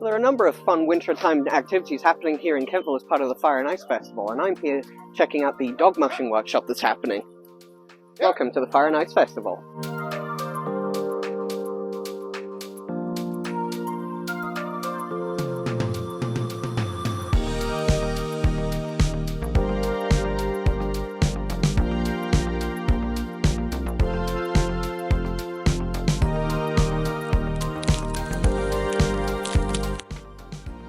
There are a number of fun winter-time activities happening here in Kentville as part of the Fire and Ice Festival, and I'm here checking out the dog mushing workshop that's happening. Welcome to the Fire and Ice Festival.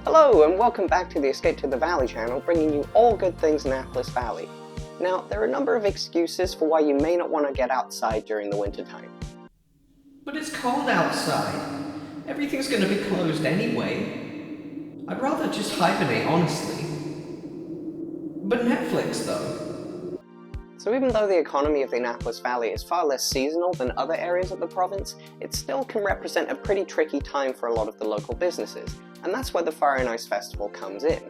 Hello and welcome back to the Escape to the Valley channel, bringing you all good things Annapolis Valley. Now, there are a number of excuses for why you may not want to get outside during the winter time. But it's cold outside. Everything's going to be closed anyway. I'd rather just hibernate, honestly. But Netflix, though. So even though the economy of the Annapolis Valley is far less seasonal than other areas of the province, it still can represent a pretty tricky time for a lot of the local businesses, and that's where the Fire and Ice Festival comes in.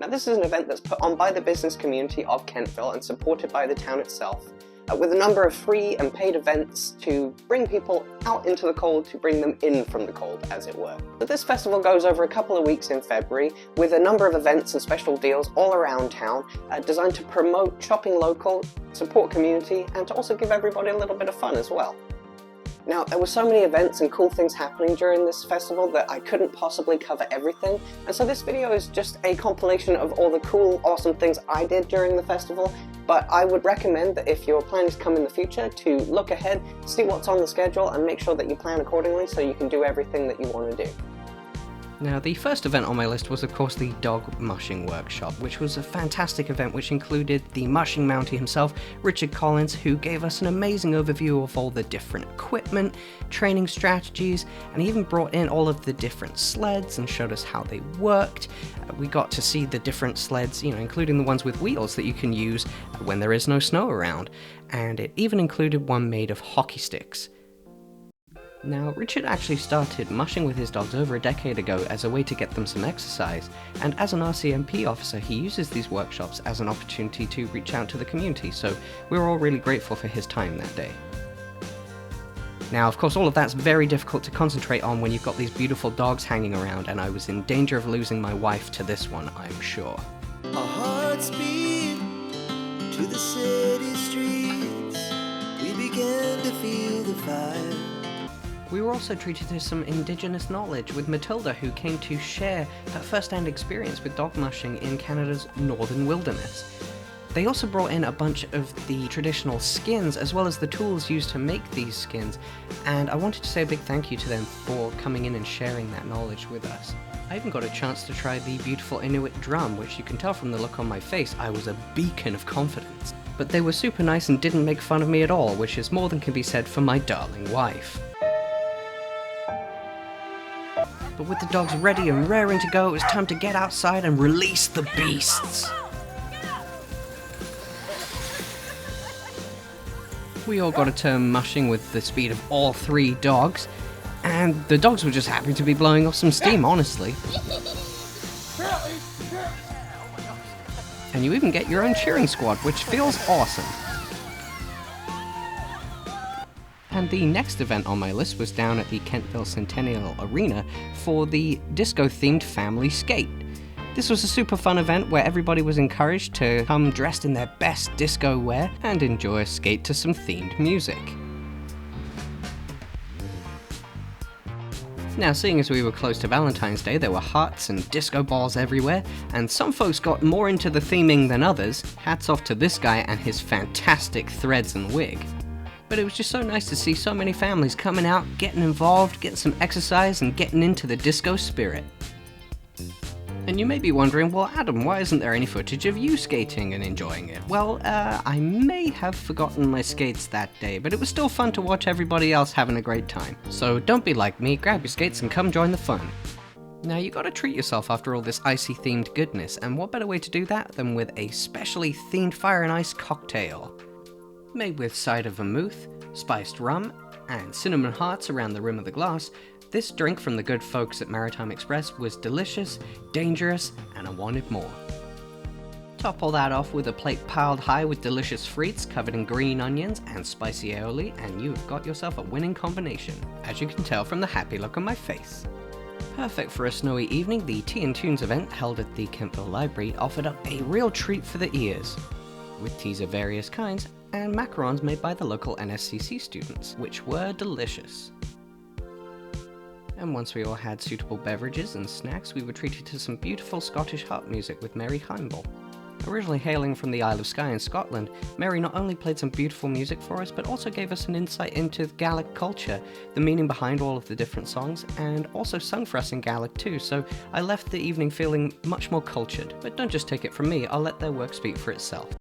Now, this is an event that's put on by the business community of Kentville and supported by the town itself, with a number of free and paid events to bring people out into the cold, to bring them in from the cold, as it were. But this festival goes over a couple of weeks in February, with a number of events and special deals all around town, designed to promote shopping local, support community, and to also give everybody a little bit of fun as well. Now, there were so many events and cool things happening during this festival that I couldn't possibly cover everything, and so this video is just a compilation of all the cool, awesome things I did during the festival, but I would recommend that if you're planning to come in the future, to look ahead, see what's on the schedule, and make sure that you plan accordingly so you can do everything that you want to do. Now, the first event on my list was of course the dog mushing workshop, which was a fantastic event which included the mushing mountie himself, Richard Collins, who gave us an amazing overview of all the different equipment, training strategies, and he even brought in all of the different sleds and showed us how they worked. We got to see the different sleds, including the ones with wheels that you can use when there is no snow around, and it even included one made of hockey sticks. Now, Richard actually started mushing with his dogs over a decade ago as a way to get them some exercise, and as an RCMP officer he uses these workshops as an opportunity to reach out to the community, so we're all really grateful for his time that day. Now, of course, all of that's very difficult to concentrate on when you've got these beautiful dogs hanging around, and I was in danger of losing my wife to this one, I'm sure. Our hearts beat to the city streets. We began to feel the fire. We were also treated to some indigenous knowledge with Matilda, who came to share her first-hand experience with dog mushing in Canada's northern wilderness. They also brought in a bunch of the traditional skins, as well as the tools used to make these skins, and I wanted to say a big thank you to them for coming in and sharing that knowledge with us. I even got a chance to try the beautiful Inuit drum, which you can tell from the look on my face I was a beacon of confidence. But they were super nice and didn't make fun of me at all, which is more than can be said for my darling wife. But with the dogs ready and raring to go, it was time to get outside and release the beasts. We all got a turn mushing with the speed of all three dogs, and the dogs were just happy to be blowing off some steam, honestly. And you even get your own cheering squad, which feels awesome. And the next event on my list was down at the Kentville Centennial Arena for the disco-themed Family Skate. This was a super fun event where everybody was encouraged to come dressed in their best disco wear and enjoy a skate to some themed music. Now, seeing as we were close to Valentine's Day, there were hearts and disco balls everywhere, and some folks got more into the theming than others. Hats off to this guy and his fantastic threads and wig. But it was just so nice to see so many families coming out, getting involved, getting some exercise, and getting into the disco spirit. And you may be wondering, well, Adam, why isn't there any footage of you skating and enjoying it? Well, I may have forgotten my skates that day, but it was still fun to watch everybody else having a great time. So don't be like me, grab your skates and come join the fun. Now, you gotta treat yourself after all this icy-themed goodness, and what better way to do that than with a specially themed fire and ice cocktail? Made with cider vermouth, spiced rum, and cinnamon hearts around the rim of the glass, this drink from the good folks at Maritime Express was delicious, dangerous, and I wanted more. Top all that off with a plate piled high with delicious frites covered in green onions and spicy aioli, and you've got yourself a winning combination, as you can tell from the happy look on my face. Perfect for a snowy evening, the Tea and Tunes event held at the Kentville Library offered up a real treat for the ears, with teas of various kinds and macarons made by the local NSCC students, which were delicious. And once we all had suitable beverages and snacks, we were treated to some beautiful Scottish harp music with Mary Heimble. Originally hailing from the Isle of Skye in Scotland, Mary not only played some beautiful music for us, but also gave us an insight into Gaelic culture, the meaning behind all of the different songs, and also sung for us in Gaelic too, so I left the evening feeling much more cultured. But don't just take it from me, I'll let their work speak for itself.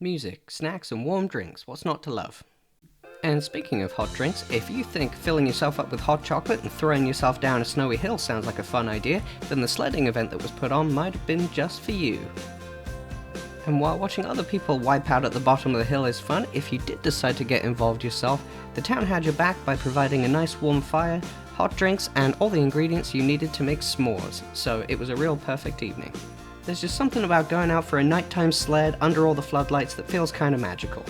Music, snacks, and warm drinks, what's not to love? And speaking of hot drinks, if you think filling yourself up with hot chocolate and throwing yourself down a snowy hill sounds like a fun idea, then the sledding event that was put on might have been just for you. And while watching other people wipe out at the bottom of the hill is fun, if you did decide to get involved yourself, the town had your back by providing a nice warm fire, hot drinks, and all the ingredients you needed to make s'mores, so it was a real perfect evening. There's just something about going out for a nighttime sled under all the floodlights that feels kinda magical.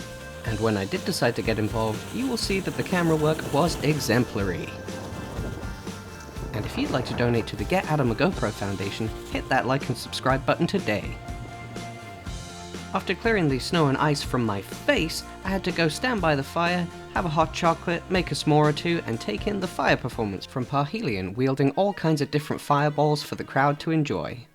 And when I did decide to get involved, you will see that the camera work was exemplary. And if you'd like to donate to the Get Adam a GoPro Foundation, hit that like and subscribe button today. After clearing the snow and ice from my face, I had to go stand by the fire, have a hot chocolate, make a s'more or two, and take in the fire performance from Parhelion, wielding all kinds of different fireballs for the crowd to enjoy.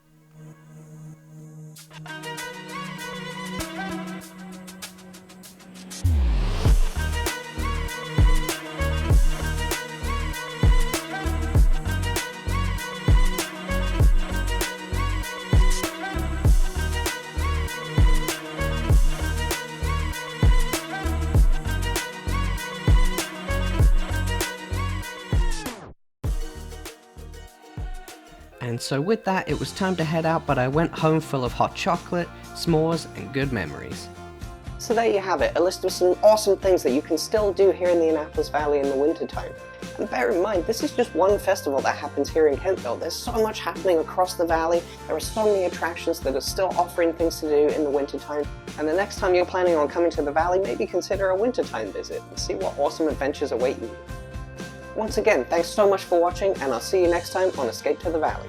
And so with that, it was time to head out, but I went home full of hot chocolate, s'mores, and good memories. So there you have it, a list of some awesome things that you can still do here in the Annapolis Valley in the wintertime. And bear in mind, this is just one festival that happens here in Kentville. There's so much happening across the valley, there are so many attractions that are still offering things to do in the wintertime. And the next time you're planning on coming to the valley, maybe consider a wintertime visit and see what awesome adventures await you. Once again, thanks so much for watching, and I'll see you next time on Escape to the Valley.